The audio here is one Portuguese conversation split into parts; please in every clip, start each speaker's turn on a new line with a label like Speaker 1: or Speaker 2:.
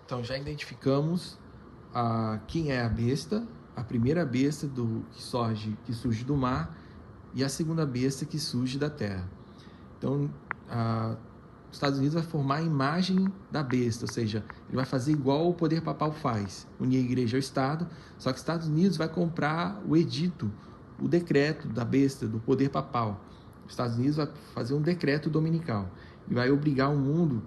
Speaker 1: Então já identificamos quem é a besta, a primeira besta que surge do mar e a segunda besta que surge da terra. Então, os Estados Unidos vai formar a imagem da besta, ou seja, ele vai fazer igual o poder papal faz, unir a igreja ao Estado, só que os Estados Unidos vai comprar o edito, o decreto da besta, do poder papal. Os Estados Unidos vai fazer um decreto dominical e vai obrigar o mundo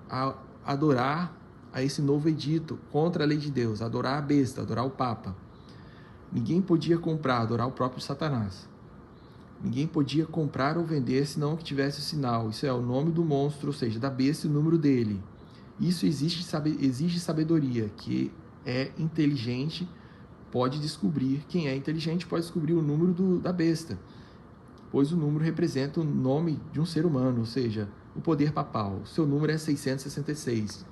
Speaker 1: a adorar a esse novo edito contra a lei de Deus, adorar a besta, adorar o Papa. Ninguém podia comprar, adorar o próprio Satanás. Ninguém podia comprar ou vender senão que tivesse o sinal. Isso é o nome do monstro, ou seja, da besta e o número dele. Isso exige sabedoria, que é inteligente, pode descobrir. Quem é inteligente pode descobrir o número da besta, pois o número representa o nome de um ser humano, ou seja, o poder papal. O seu número é 666.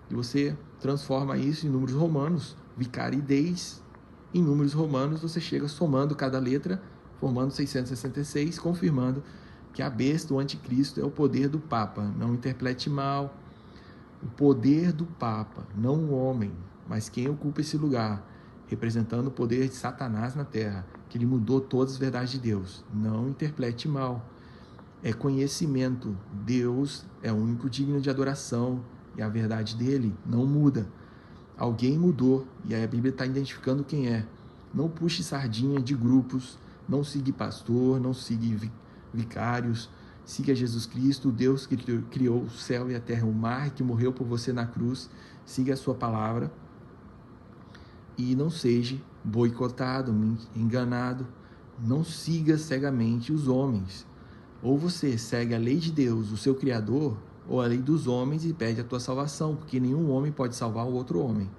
Speaker 1: E você transforma isso em números romanos, vicaridez. Em números romanos, você chega somando cada letra, formando 666, confirmando que a besta, o anticristo, é o poder do Papa. Não interprete mal. O poder do Papa, não o homem, mas quem ocupa esse lugar, representando o poder de Satanás na terra, que ele mudou todas as verdades de Deus. Não interprete mal. É conhecimento. Deus é o único digno de adoração e a verdade dele não muda. Alguém mudou e a Bíblia está identificando quem é. Não puxe sardinha de grupos, não siga pastor, não siga vicários, siga Jesus Cristo, o Deus que criou o céu e a terra, o mar, que morreu por você na cruz. Siga a sua palavra e não seja boicotado, enganado. Não siga cegamente os homens. Ou você segue a lei de Deus, o seu Criador, ou a lei dos homens e pede a tua salvação, porque nenhum homem pode salvar o outro homem.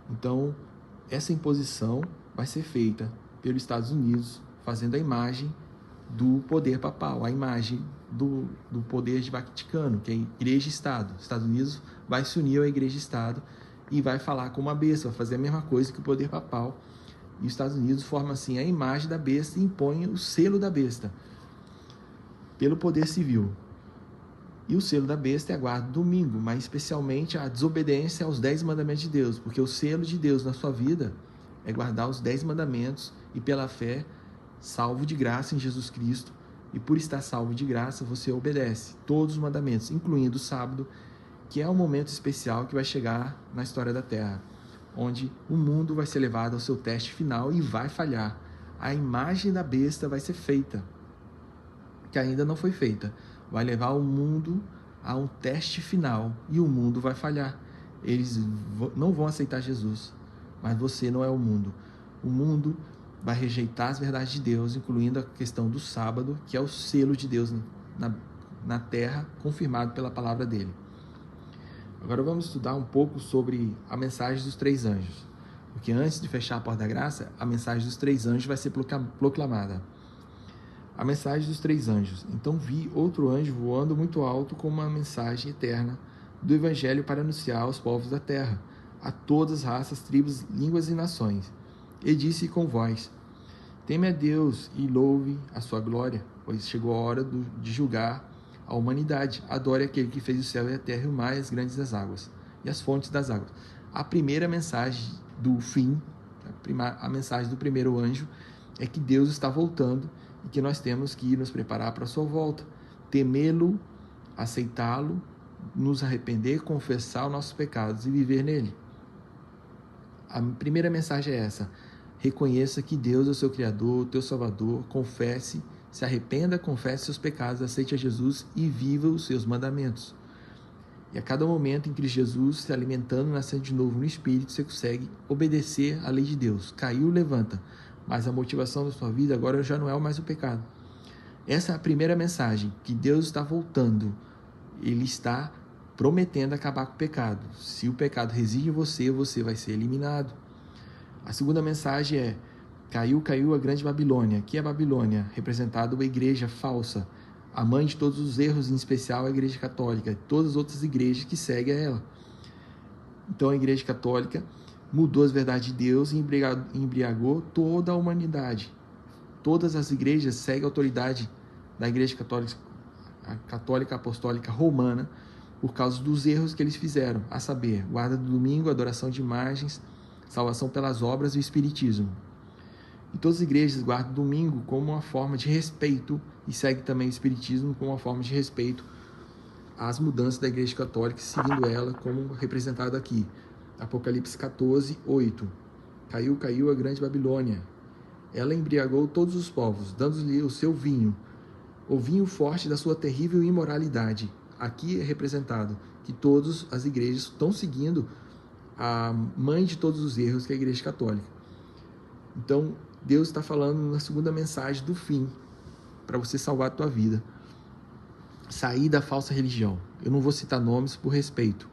Speaker 1: Então, essa imposição vai ser feita pelos Estados Unidos, fazendo a imagem do poder papal, a imagem do poder de Vaticano, que é Igreja-Estado. Os Estados Unidos vai se unir à Igreja-Estado e vai falar como a besta, vai fazer a mesma coisa que o poder papal. E os Estados Unidos formam assim a imagem da besta e impõem o selo da besta pelo poder civil. E o selo da besta é a guarda do domingo, mas especialmente a desobediência aos 10 mandamentos de Deus, porque o selo de Deus na sua vida é guardar os 10 mandamentos e pela fé, salvo de graça em Jesus Cristo, e por estar salvo de graça, você obedece todos os mandamentos, incluindo o sábado, que é um momento especial que vai chegar na história da Terra, onde o mundo vai ser levado ao seu teste final e vai falhar. A imagem da besta vai ser feita, que ainda não foi feita. Vai levar o mundo a um teste final e o mundo vai falhar. Eles não vão aceitar Jesus, mas você não é o mundo. O mundo vai rejeitar as verdades de Deus, incluindo a questão do sábado, que é o selo de Deus na terra, confirmado pela palavra dele. Agora vamos estudar um pouco sobre a mensagem dos 3 anjos, porque antes de fechar a porta da graça, a mensagem dos 3 anjos vai ser proclamada. A mensagem dos 3 anjos. Então vi outro anjo voando muito alto com uma mensagem eterna do Evangelho para anunciar aos povos da terra, a todas as raças, tribos, línguas e nações. E disse com voz: teme a Deus e louve a sua glória, pois chegou a hora de julgar a humanidade. Adore aquele que fez o céu e a terra e o mar e as grandes das águas e as fontes das águas. A primeira mensagem do fim, a mensagem do primeiro anjo, é que Deus está voltando e que nós temos que nos preparar para a sua volta, temê-lo, aceitá-lo, nos arrepender, confessar os nossos pecados e viver nele. A primeira mensagem é essa: reconheça que Deus é o seu Criador, o teu Salvador, confesse, se arrependa, confesse seus pecados, aceite a Jesus e viva os seus mandamentos. E a cada momento em que Jesus se alimentando, nascendo de novo no Espírito, você consegue obedecer à lei de Deus. Caiu, levanta. Mas a motivação da sua vida agora já não é mais o pecado. Essa é a primeira mensagem, que Deus está voltando. Ele está prometendo acabar com o pecado. Se o pecado reside em você, você vai ser eliminado. A segunda mensagem é: caiu a grande Babilônia. Que é a Babilônia? Representada a igreja falsa, a mãe de todos os erros, em especial a igreja católica, e todas as outras igrejas que seguem a ela. Então a igreja católica mudou as verdades de Deus e embriagou toda a humanidade. Todas as igrejas seguem a autoridade da igreja católica apostólica romana, por causa dos erros que eles fizeram, a saber, guarda do domingo, adoração de imagens, salvação pelas obras e o espiritismo. E todas as igrejas guardam o domingo como uma forma de respeito e segue também o espiritismo como uma forma de respeito às mudanças da igreja católica, seguindo ela como representado aqui. Apocalipse 14, 8. Caiu, caiu a grande Babilônia. Ela embriagou todos os povos, dando-lhe o seu vinho, o vinho forte da sua terrível imoralidade. Aqui é representado que todas as igrejas estão seguindo a mãe de todos os erros, que é a igreja católica. Então, Deus está falando na segunda mensagem do fim, para você salvar a tua vida. Sair da falsa religião. Eu não vou citar nomes por respeito,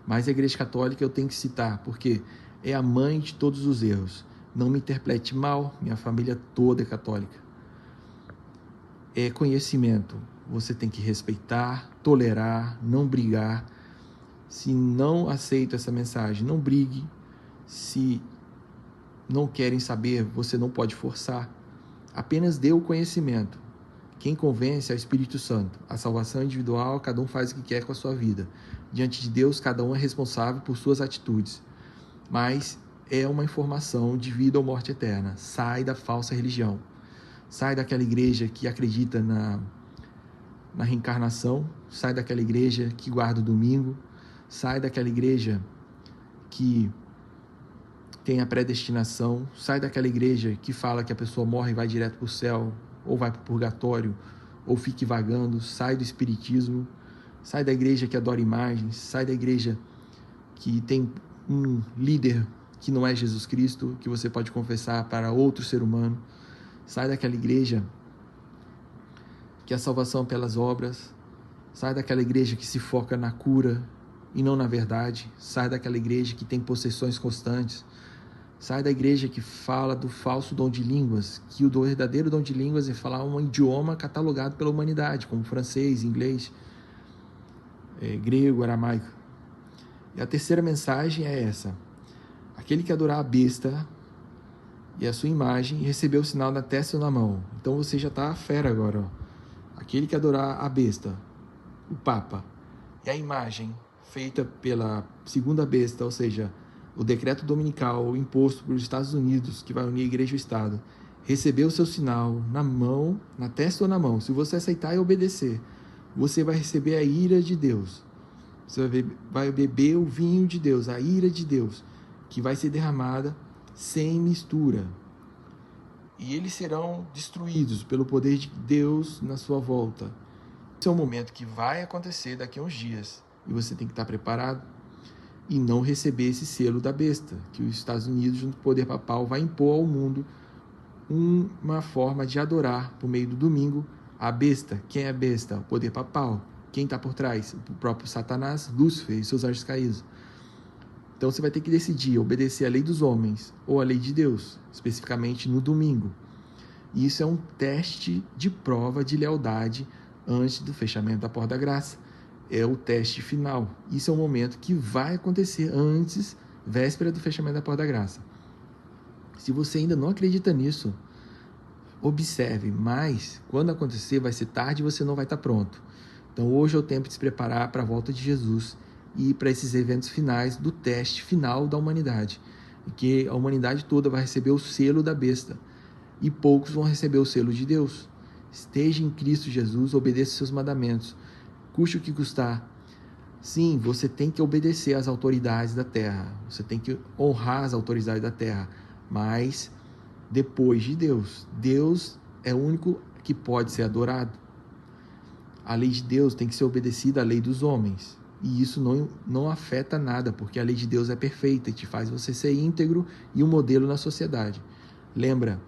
Speaker 1: mas a igreja católica eu tenho que citar, porque é a mãe de todos os erros. Não me interprete mal, minha família toda é católica. É conhecimento. Você tem que respeitar, tolerar, não brigar. Se não aceita essa mensagem, não brigue. Se não querem saber, você não pode forçar. Apenas dê o conhecimento. Quem convence é o Espírito Santo. A salvação individual, cada um faz o que quer com a sua vida. Diante de Deus, cada um é responsável por suas atitudes. Mas é uma informação de vida ou morte eterna. Sai da falsa religião. Sai daquela igreja que acredita na reencarnação. Sai daquela igreja que guarda o domingo. Sai daquela igreja que tem a predestinação. Sai daquela igreja que fala que a pessoa morre e vai direto para o céu, ou vai para o purgatório, ou fique vagando. Sai do espiritismo. Sai da igreja que adora imagens. Sai da igreja que tem um líder que não é Jesus Cristo, que você pode confessar para outro ser humano. Sai daquela igreja que a salvação é pelas obras. Sai daquela igreja que se foca na cura e não na verdade. Sai daquela igreja que tem possessões constantes. Sai da igreja que fala do falso dom de línguas, que o verdadeiro dom de línguas é falar um idioma catalogado pela humanidade, como francês, inglês, grego, aramaico. E a terceira mensagem é essa. Aquele que adorar a besta e a sua imagem recebeu o sinal na testa ou na mão. Então você já está fera agora. Ó. Aquele que adorar a besta, o Papa, e a imagem feita pela segunda besta, ou seja, o decreto dominical imposto pelos Estados Unidos, que vai unir a igreja e o Estado, recebeu o seu sinal na mão, na testa ou na mão. Se você aceitar e obedecer, você vai receber a ira de Deus. Você vai beber o vinho de Deus, a ira de Deus, que vai ser derramada sem mistura. E eles serão destruídos pelo poder de Deus na sua volta. Esse é um momento que vai acontecer daqui a uns dias. E você tem que estar preparado e não receber esse selo da besta, que os Estados Unidos, junto com o poder papal, vai impor ao mundo uma forma de adorar, por meio do domingo, a besta. Quem é a besta? O poder papal. Quem está por trás? O próprio Satanás, Lúcifer e seus anjos caídos. Então você vai ter que decidir obedecer a lei dos homens ou a lei de Deus, especificamente no domingo. E isso é um teste de prova de lealdade antes do fechamento da porta da graça. É o teste final. Isso é um momento que vai acontecer antes, véspera do fechamento da porta da graça. Se você ainda não acredita nisso, observe, mas quando acontecer vai ser tarde e você não vai estar pronto. Então hoje é o tempo de se preparar para a volta de Jesus e para esses eventos finais do teste final da humanidade, em que a humanidade toda vai receber o selo da besta e poucos vão receber o selo de Deus. Esteja em Cristo Jesus, obedeça os seus mandamentos, custe o que custar. Sim, você tem que obedecer às autoridades da terra, você tem que honrar as autoridades da terra, mas depois de Deus. Deus é o único que pode ser adorado. A lei de Deus tem que ser obedecida à lei dos homens. E isso não afeta nada, porque a lei de Deus é perfeita e te faz você ser íntegro e um modelo na sociedade. Lembra,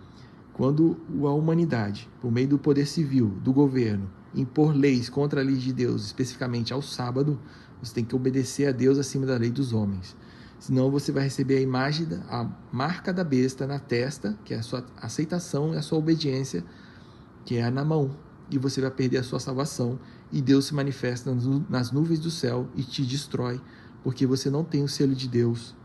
Speaker 1: quando a humanidade, por meio do poder civil, do governo, impor leis contra a lei de Deus, especificamente ao sábado, você tem que obedecer a Deus acima da lei dos homens. Senão você vai receber a imagem, a marca da besta na testa, que é a sua aceitação e a sua obediência, que é na mão. E você vai perder a sua salvação e Deus se manifesta nas nuvens do céu e te destrói, porque você não tem o selo de Deus.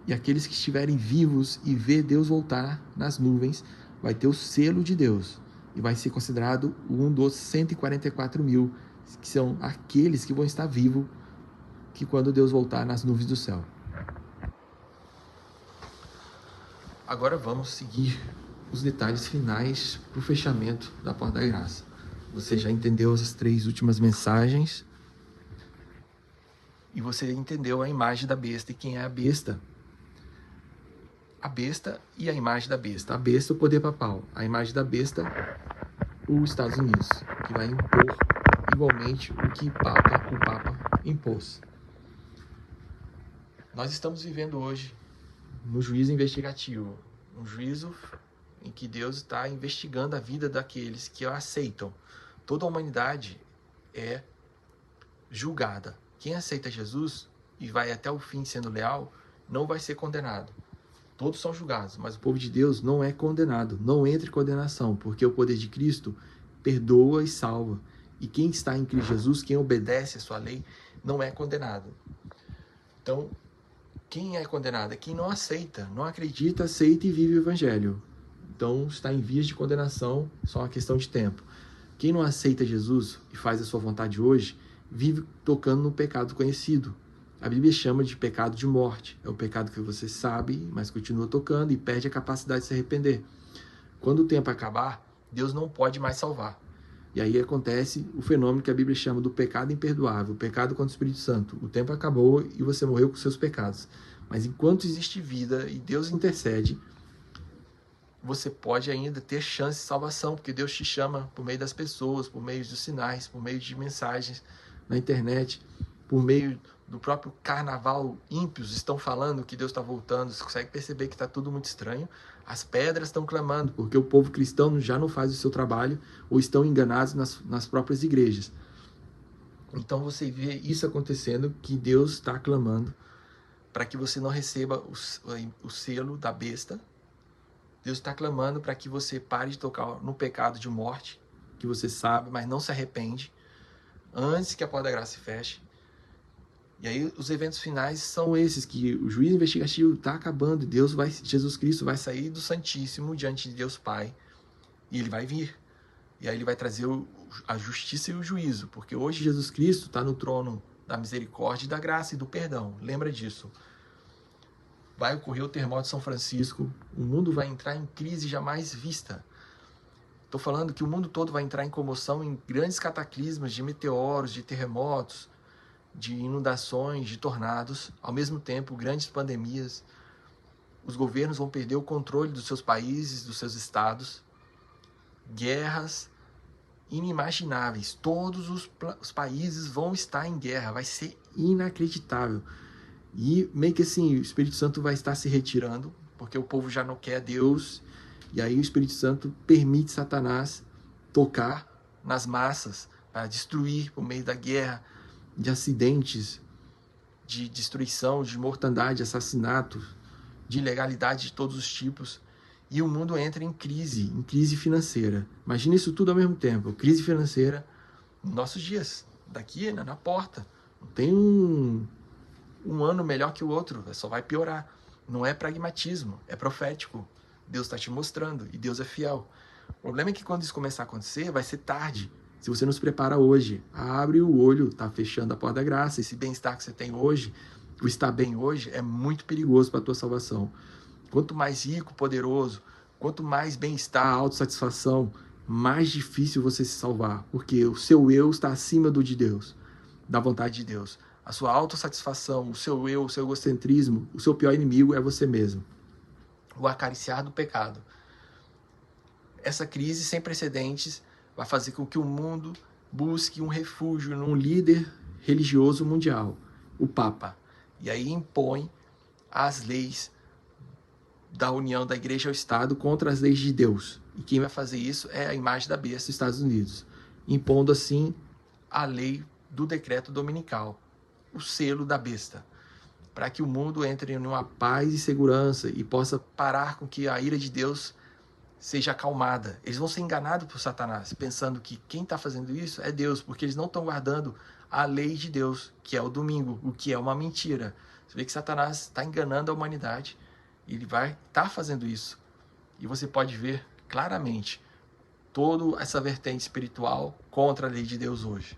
Speaker 1: E aqueles que estiverem vivos e ver Deus voltar nas nuvens, vai ter o selo de Deus e vai ser considerado um dos 144 mil que são aqueles que vão estar vivos que quando Deus voltar nas nuvens do céu. Agora vamos seguir os detalhes finais para o fechamento da Porta da Graça. Você já entendeu as 3 últimas mensagens e você entendeu a imagem da besta e quem é a besta. A besta e a imagem da besta. A besta, o poder papal. A imagem da besta, os Estados Unidos, que vai impor igualmente o que o Papa impôs. Nós estamos vivendo hoje no juízo investigativo, um juízo em que Deus está investigando a vida daqueles que o aceitam. Toda a humanidade é julgada. Quem aceita Jesus e vai até o fim sendo leal, não vai ser condenado. Todos são julgados, mas o povo de Deus não é condenado, não entra em condenação, porque o poder de Cristo perdoa e salva. E quem está em Cristo Jesus, quem obedece a sua lei, não é condenado. Então, quem é condenado é quem não aceita, não acredita, aceita e vive o Evangelho. Então, está em vias de condenação, só uma questão de tempo. Quem não aceita Jesus e faz a sua vontade hoje, vive tocando no pecado conhecido. A Bíblia chama de pecado de morte. É o pecado que você sabe, mas continua tocando e perde a capacidade de se arrepender. Quando o tempo acabar, Deus não pode mais salvar. E aí acontece o fenômeno que a Bíblia chama do pecado imperdoável, o pecado contra o Espírito Santo. O tempo acabou e você morreu com seus pecados. Mas enquanto existe vida e Deus intercede, você pode ainda ter chance de salvação, porque Deus te chama por meio das pessoas, por meio dos sinais, por meio de mensagens na internet, por meio do próprio carnaval. Ímpios estão falando que Deus está voltando. Você consegue perceber que está tudo muito estranho. As pedras estão clamando, porque o povo cristão já não faz o seu trabalho ou estão enganados nas próprias igrejas. Então você vê isso acontecendo, que Deus está clamando para que você não receba o selo da besta. Deus está clamando para que você pare de tocar no pecado de morte, que você sabe, mas não se arrepende, antes que a porta da graça se feche. E aí os eventos finais são esses, que o juízo investigativo está acabando, Jesus Cristo vai sair do Santíssimo diante de Deus Pai, e ele vai vir. E aí ele vai trazer a justiça e o juízo, porque hoje Jesus Cristo está no trono da misericórdia e da graça e do perdão. Lembra disso. Vai ocorrer o terremoto de São Francisco, o mundo vai entrar em crise jamais vista. Estou falando que o mundo todo vai entrar em comoção, em grandes cataclismas de meteoros, de terremotos, de inundações, de tornados, ao mesmo tempo grandes pandemias. Os governos vão perder o controle dos seus países, dos seus estados. Guerras inimagináveis. Todos os países vão estar em guerra. Vai ser inacreditável. E meio que assim, o Espírito Santo vai estar se retirando, porque o povo já não quer Deus. E aí o Espírito Santo permite Satanás tocar nas massas para destruir por meio da guerra, de acidentes, de destruição, de mortandade, assassinato, de ilegalidade de todos os tipos. E o mundo entra em crise financeira. Imagina isso tudo ao mesmo tempo. Crise financeira nos nossos dias, daqui, né, na porta. Não tem um ano melhor que o outro, só vai piorar. Não é pragmatismo, é profético. Deus está te mostrando e Deus é fiel. O problema é que quando isso começar a acontecer, vai ser tarde. Se você não se prepara hoje, abre o olho, está fechando a porta da graça. Esse bem-estar que você tem hoje, o estar bem hoje, é muito perigoso para a tua salvação. Quanto mais rico, poderoso, quanto mais bem-estar, autossatisfação, mais difícil você se salvar. Porque o seu eu está acima do de Deus, da vontade de Deus. A sua autossatisfação, o seu eu, o seu egocentrismo, o seu pior inimigo é você mesmo. O acariciar do pecado. Essa crise sem precedentes vai fazer com que o mundo busque um refúgio num líder religioso mundial, o Papa. E aí impõe as leis da união da igreja ao Estado contra as leis de Deus. E quem vai fazer isso é a imagem da besta dos Estados Unidos, impondo assim a lei do decreto dominical, o selo da besta, para que o mundo entre em uma paz e segurança e possa parar com que a ira de Deus seja acalmada. Eles vão ser enganados por Satanás, pensando que quem está fazendo isso é Deus, porque eles não estão guardando a lei de Deus, que é o domingo, o que é uma mentira. Você vê que Satanás está enganando a humanidade, e ele vai estar fazendo isso. E você pode ver claramente toda essa vertente espiritual contra a lei de Deus hoje.